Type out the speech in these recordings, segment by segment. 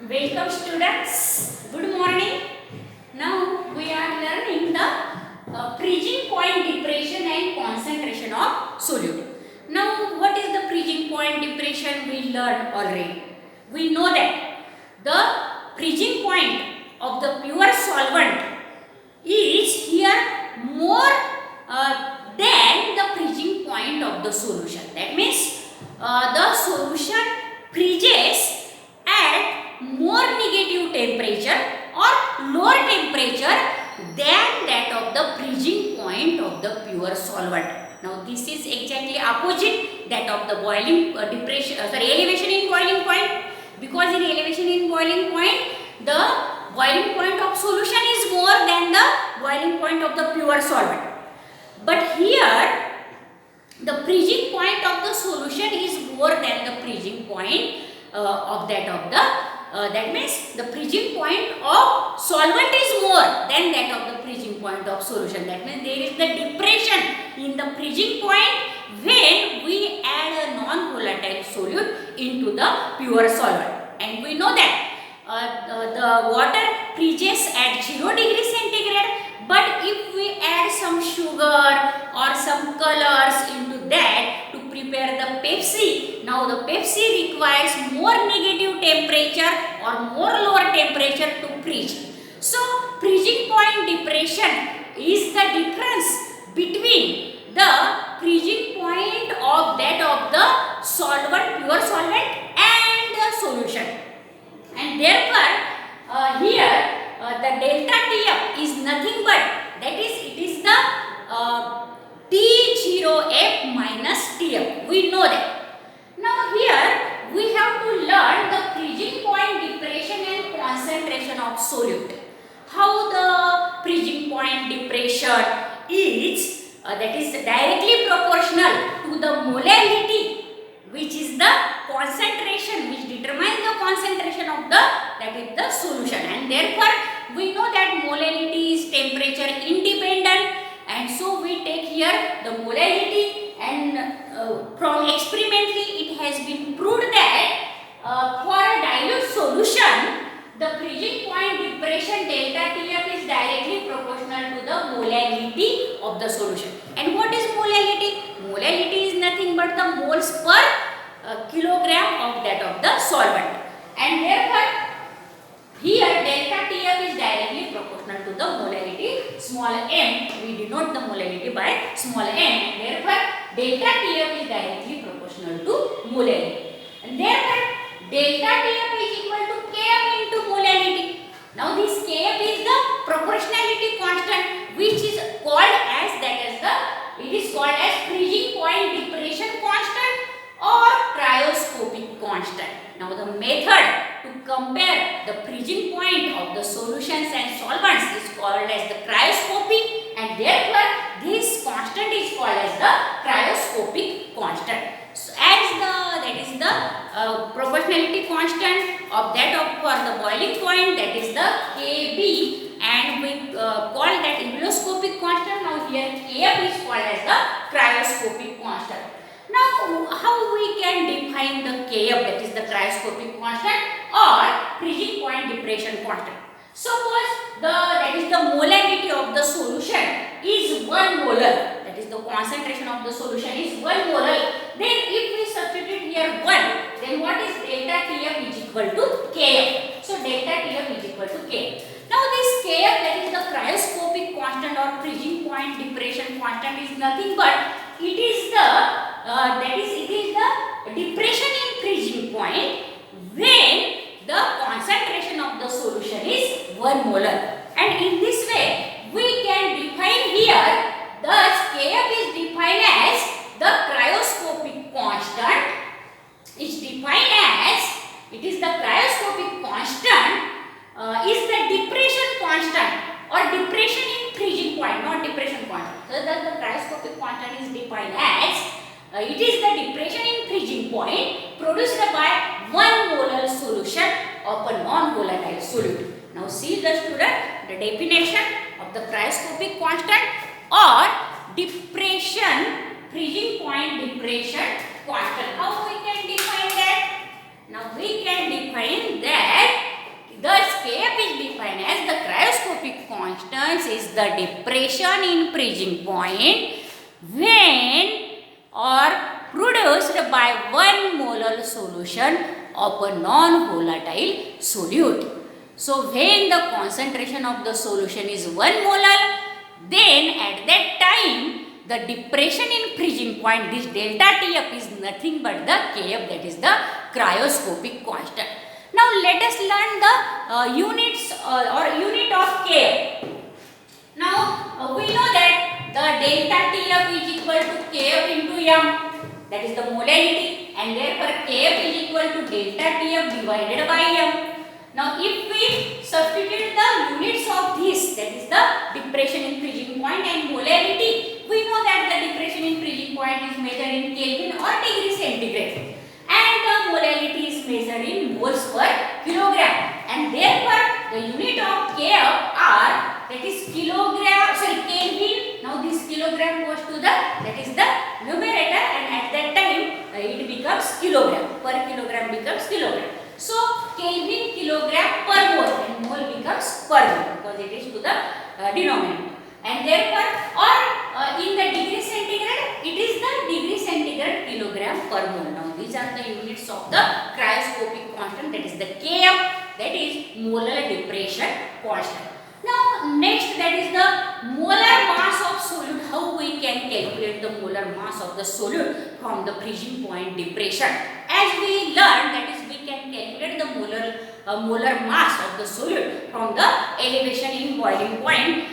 Welcome students. Good morning. Now we are learning the freezing point depression and concentration of solute. Now what is the freezing point depression? We learned already. We know that the freezing point of the pure solvent is here more than the freezing point of the solution. That means the solution freezes at more negative temperature or lower temperature than that of the freezing point of the pure solvent. Now this is exactly opposite that of the boiling elevation in boiling point, because in elevation in boiling point the boiling point of solution is more than the boiling point of the pure solvent. But here the freezing point of the solution is more than the freezing point of that of the that means the freezing point of solvent is more than that of the freezing point of solution. That means there is the depression in the freezing point when we add a non-volatile solute into the pure solvent. And we know that the water freezes at 0 degree centigrade, but if we add some sugar or some colors into that to prepare the Pepsi, now the Pepsi requires more negative temperature or more lower temperature to freeze. So freezing point depression is the difference between the freezing point of that of the solvent, pure solvent, and the solution. And therefore here the delta Tf is nothing but, that is, it is the T0f minus Tf. We know that. Now here we have to learn the freezing point depression and concentration of solute. How the freezing point depression is that is directly proportional to the molality, which is the concentration, which determines the concentration of the, that is the solution. And therefore we know that molality is temperature independent, and so we take here the molality, and from experimentally it has been proved that for a dilute solution the freezing point depression delta Tf is directly proportional to the molality of the solution. And what is molality? Molality is nothing but the moles per kilogram of that of the solvent. And therefore here delta Tf is directly proportional to the molality, small m. We denote the molality by small m, and therefore delta Tf is directly proportional to molality. And therefore delta Tf is equal to Kf into molality. Now this Kf is the proportionality constant, which is called as, that is the, it is called as freezing point depression constant or cryoscopic constant. Now the method to compare the freezing point of the solutions and solvents is called as the cryoscopy, and therefore this constant is called as the cryoscopic constant. So as the, that is the proportionality constant of that of for the boiling point, that is the Kb, and we call that ebullioscopic constant. Now here Kf is called as the cryoscopic constant. Now how we can define the Kf, that is the cryoscopic constant or freezing point depression constant? Suppose that is the molality of the solution is 1 molar, that is the concentration of the solution is 1 molar. Then if we substitute here 1, then what is delta Tf is equal to Kf. So delta Tf is equal to Kf. Now this Kf, that is the cryoscopic constant or freezing point depression constant, is nothing but it is the it is the depression in freezing point when the concentration of the solution is 1 molar. And in this way we can define here, thus Kf is defined as the cryoscopic constant is defined as, it is the cryoscopic constant is the depression constant or depression in freezing point, not depression constant. So thus the cryoscopic constant is defined as it is the depression in freezing point produced by 1 molar solution of a non-volatile solute. Now see the student, the definition of the cryoscopic constant or depression, freezing point depression constant. How we can define that? Now we can define that the depression in freezing point when or produced by 1 molar solution of a non-volatile solute. So when the concentration of the solution is 1 molar, then at that time the depression in freezing point, this delta Tf is nothing but the Kf, that is the cryoscopic constant. Now let us learn the units or unit of Kf. Now we know that the delta Tf is equal to Kf into m, that is the molarity, and therefore Kf is equal to delta Tf divided by m. Now if we substitute the units of this, that is the depression in freezing point and molarity, we know that the depression in freezing point is measured in Kelvin or degree centigrade, and the molarity is measured in moles per kilogram, and therefore the unit of Kf are, that is Kelvin. Now this kilogram goes to the, that is the numerator, and at that time it becomes kilogram, per kilogram becomes kilogram. So Kelvin kilogram per mole, and mole becomes per mole because it is to the denominator, and therefore or in the degree centigrade, it is the degree centigrade kilogram per mole. Now these are the units of the cryoscopic constant, that is the Kf, that is molar depression constant. Now next, that is the molar mass of solute. How we can calculate the molar mass of the solute from the freezing point depression? As we learned, that is we can calculate the molar mass of the solute from the elevation in boiling point.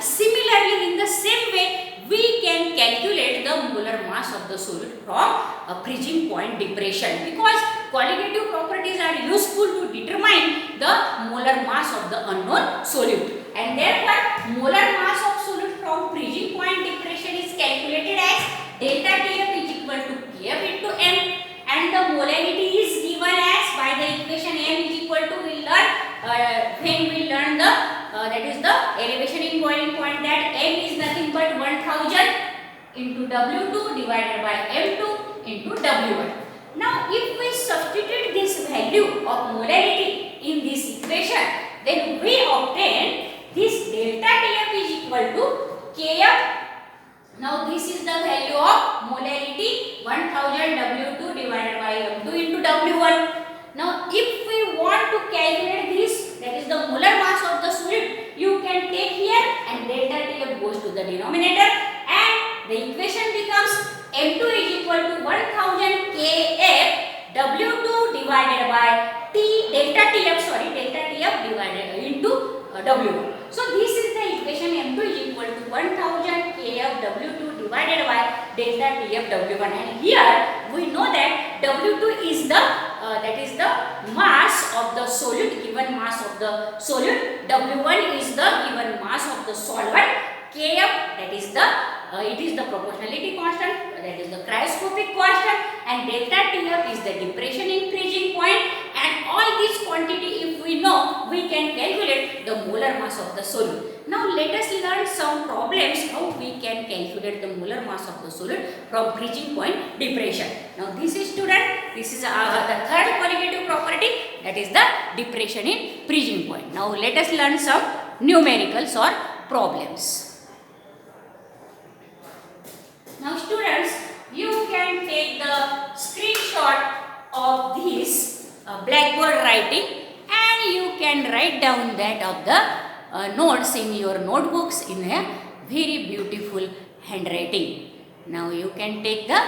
Similarly, in the same way, we can calculate the molar mass of the solute from freezing point depression, because qualitative properties are useful to determine the molar mass of the unknown solute, and therefore molar mass of solute from freezing point depression is calculated as delta Tf is equal to Kf into m, and the molarity is given as by the equation m is equal to, we learn when we learn the that is the elevation in boiling point, that m is nothing but 1000 into W2 divided by m2 into W1. Now if we substitute this value of molarity in this equation, then we obtain this delta Tf is equal to Kf. Now this is the value of molarity, 1000 W2 divided by m2 into W1. Now if we want to calculate this, that is the molar mass of the solute, you can take here and delta Tf goes to the denominator, and the equation becomes m2 is equal to 1000 Kf W2 divided by delta Tf divided into W1. So this is the equation, m2 is equal to 1000 Kf W2 divided by delta Tf W1, and here we know that W2 is the that is the mass of the solute, given mass of the solute. W1 is the given mass of the solvent. Kf, that is the it is the proportionality constant, that is the cryoscopic constant, and delta Tf is the depression in freezing point, and all this quantity if we know, we can calculate the molar mass of the solute. Now let us learn some problems how we can calculate the molar mass of the solute from freezing point depression. Now this is, student, this is the third qualitative property, that is the depression in freezing point. Now let us learn some numericals or problems. Now students, you can take the screenshot of this blackboard writing, and you can write down that of the notes in your notebooks in a very beautiful handwriting. Now you can take the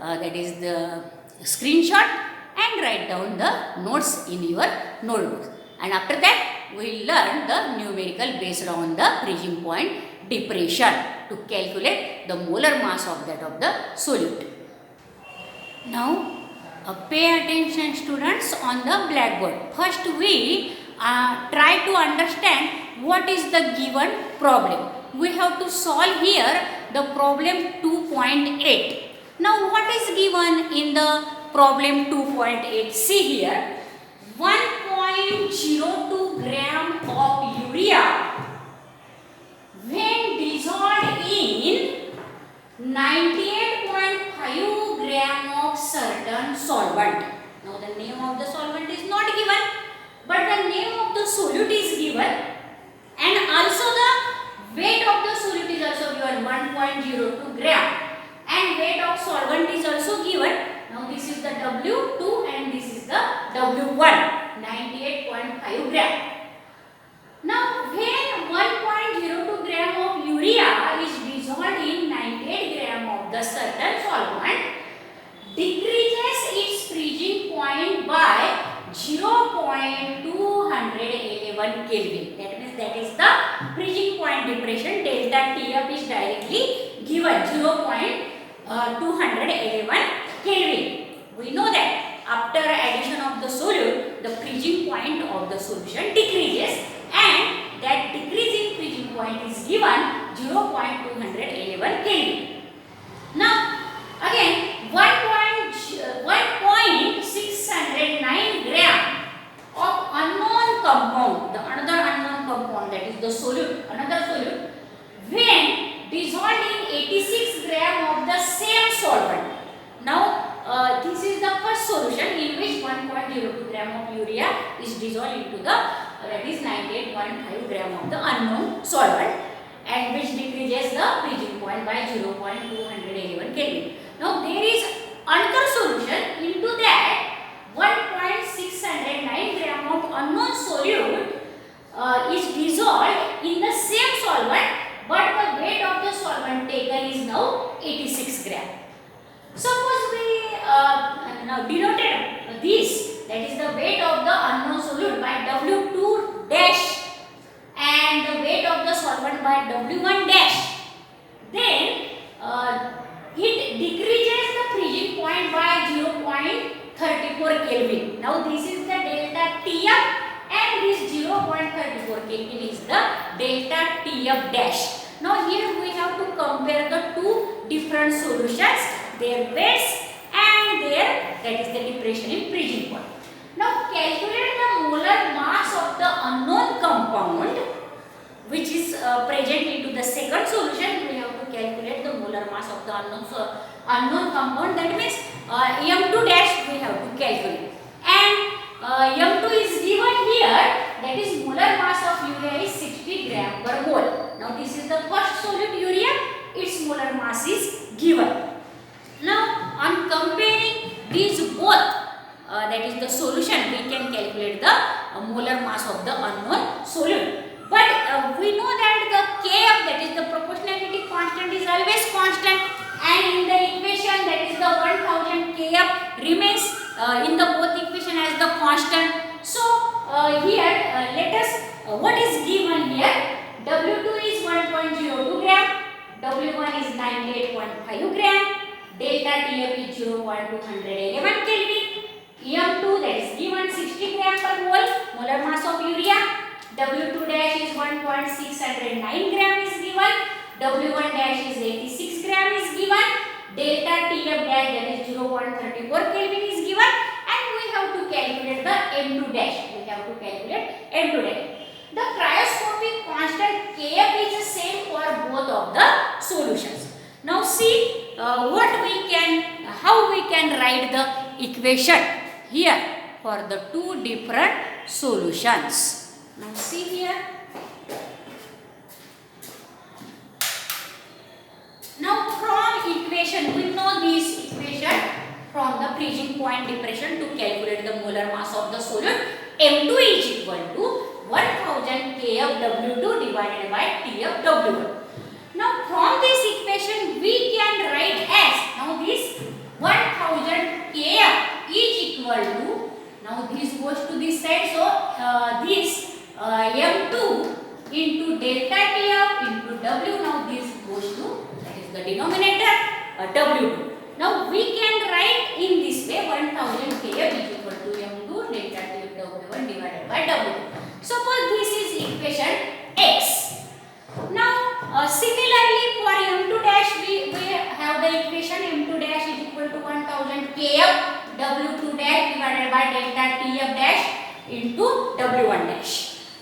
that is the screenshot and write down the notes in your notebooks, and after that we will learn the numerical based on the freezing point depression to calculate the molar mass of that of the solute. Now pay attention, students, on the blackboard. First we try to understand what is the given problem. We have to solve here the problem 2.8. Now what is given in the problem 2.8? See here, 1.02 gram of urea when dissolved in 98.5 gram of certain solvent. Now the name of the solvent is not given, but the name of the solute is given, and also the weight of the solute is also given 1.02 gram and weight of solvent is also given. Now this is the W2 and this is the W1, 98.5 gram. Now when 1.02 gram of urea is dissolved in 98 gram of the certain solvent, decreases its freezing point by 0.211 Kelvin. That means that is the freezing point depression. Delta TF is directly given 0.211 Kelvin. We know that after addition of the solute, the freezing point of the solution decreases, and that decreasing freezing point is given 0.211 Kelvin. Now again 1.609 gram of unknown compound, the another unknown compound, that is the solute, another solute, when dissolved in 86 gram of the same solvent. Now this is the first solution in which 1.02 gram of urea is dissolved into the that is 98.5 gram of the unknown solvent, and which decreases the freezing point by 0.211 Kelvin. Now there is another solution into that 1.609 gram of unknown solute is dissolved in the same solvent, but the weight of the solvent taken is now 86 gram. Suppose we now denoted this, that is the weight of the unknown solute by W2 dash and the weight of the solvent by W1 dash, then it decreases the freezing point by 0.34 Kelvin. Now this is the delta TF and this 0.34 Kelvin is the delta TF dash. Now here we have to compare the two different solutions, their weights and their, that is the depression in freezing point. Now calculate the molar mass of the unknown compound which is present into the second solution. We have to calculate the molar mass of the unknown compound, that means M2 dash we have to calculate, and M2 is given here, that is molar mass of urea is 60 gram per mole. Now this is the first solute urea, its molar mass is given. Now on comparing these both, that is the solution, we can calculate the molar mass of the unknown solute. But we know that the Kf, that is the proportionality constant, is always constant, and in the equation that is the 1000 Kf remains in the both equation as the constant. So here let us what is given here, W2 is 1.02 gram, W1 is 98.5 gram, delta TF is 0.211 Kelvin, M2 that is given 60 gram per mole, molar mass of urea, W2 dash is 1.609 gram is given, W1 dash is 86 gram is given, delta TF dash that is 0.34 Kelvin is given, and we have to calculate the M2 dash. We have to calculate M2 dash. The cryoscopic constant Kf is the same for both of the solutions. Now see how we can write the equation here for the two different solutions. Now see here. Now from equation, we know this equation from the freezing point depression to calculate the molar mass of the solute. M2 is equal to 1000 Kf W2 divided by Tf W1. Now from this equation we can write as, now this 1000 Kf is equal to, now this goes to this side, so this M2 into delta TF into W, now this goes to, that is the denominator, W2. Now we can write in this way 1000 Kf is equal to M2 delta TF W1 divided by W2. Suppose this is equation X. Now similarly for M2 dash we have the equation M2 dash is equal to 1000 Kf W2 dash divided by delta TF dash into W1 dash.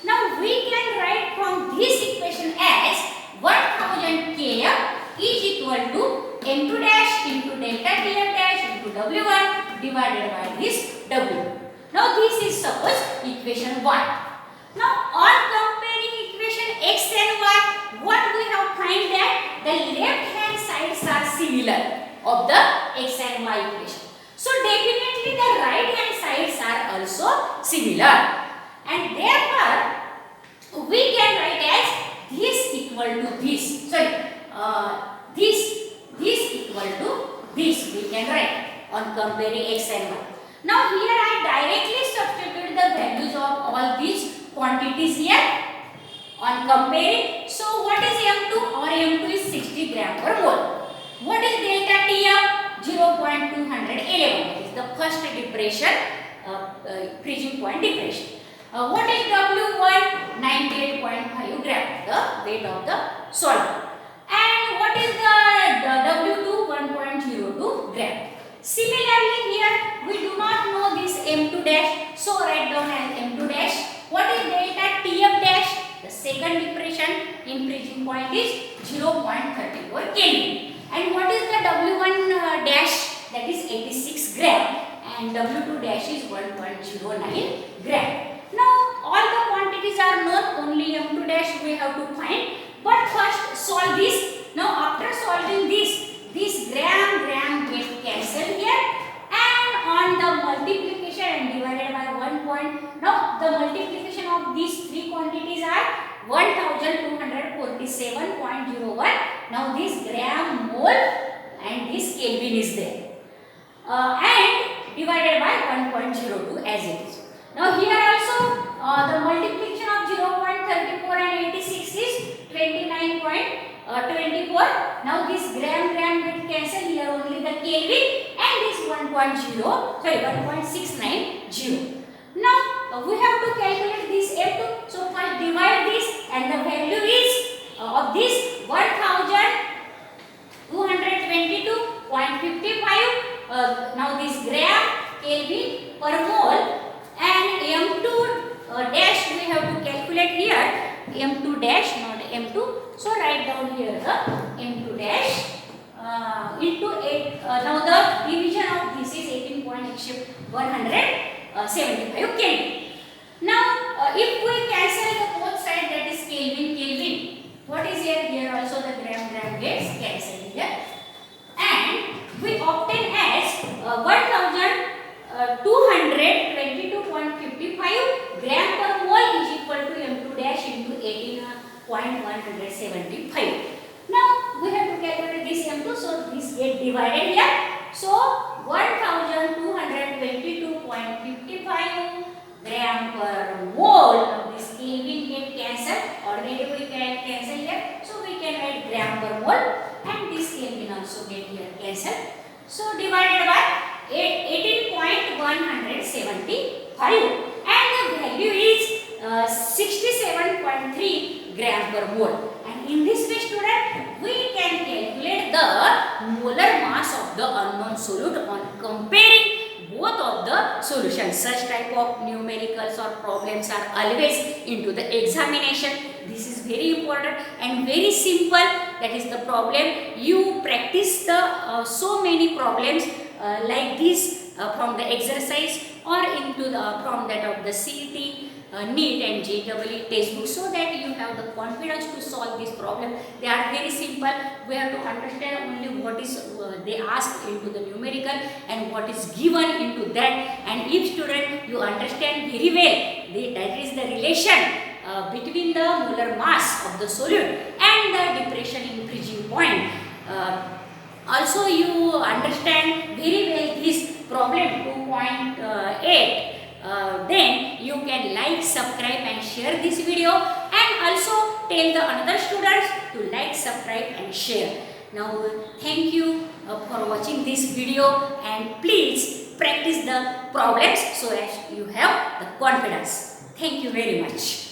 Now we can write from this equation as 1000 Kf is equal to M2 dash into delta TF dash into W1 divided by this W. Now this is suppose equation 1. Now on comparing equation X and Y, what we have find that the left hand sides are similar of the x and y equation. So definitely the right hand sides are also similar, and therefore we can write as this equal to this. Sorry, this equal to this we can write on comparing x and y. Now here I directly substitute the values of all these quantities here on comparing. So what is M2? Our M2 is 60 gram per mole. What is delta Tm? 0.211. That is the first depression, freezing point depression. What is W1? 98.5 gram, the weight of the solvent. And what is the W2? 1.02 gram. Similarly here we do not know this M2 dash, so write down as M2 dash. What is delta Tf dash? The second depression in freezing point is 0.34 Kelvin. And what is the W1 dash? That is 86 gram, and W2 dash is 1.09 gram. Now all the quantities are known, only M2 dash we have to find. But first solve this. Now after solving this gram get cancelled here, and on the multiplication and divided by 1 point. Now the multiplication of these three quantities are 1247.01. Now this gram mole and this Kelvin is there, and divided by 1.02 as it is. Now here also the multiplication of 0.34 and 86 is 29.24. Now this gram get cancelled, here only the Kelvin, and this 1.690. Now we have to calculate this F2. So first divide this, and the value is of this 1222.55. Now this gram Kelvin per mole, and M2 dash we have to calculate here. M2 dash, not M2. So write down here the M2 dash into 8. Now the division of this is 18.175 Kelvin. Now if we cancel the both sides, that is Kelvin, what is here? Here also the gram gets cancelled here, and we obtain as 1222.55 gram per mole is equal to M2 dash into 18.175. Now we have to calculate this M2, so this get divided here. So 1222.55 gram per mole. Now this Kelvin get cancelled. Already we can cancel here, so we can write gram per mole, and this Kelvin also get here cancelled. So divided by 18.175, and the value is 67.3 gram per mole. And in this way, student, we can calculate the molar mass of the unknown solute on comparing both of the solutions. Such type of numericals or problems are always into the examination. This is very important and very simple. That is the problem. You practice the so many problems like this from the exercise or into the from that of the CET, NEET and JEE textbook, so that you have the confidence to solve this problem. They are very simple. We have to understand only what is they ask into the numerical and what is given into that. And if student you understand very well, that is the relation between the molar mass of the solute and the depression in freezing point. Also you understand very well this problem 2.8. Then you can like, subscribe and share this video, and also tell the another students to like, subscribe and share. Now thank you for watching this video, and please practice the problems so that you have the confidence. Thank you very much.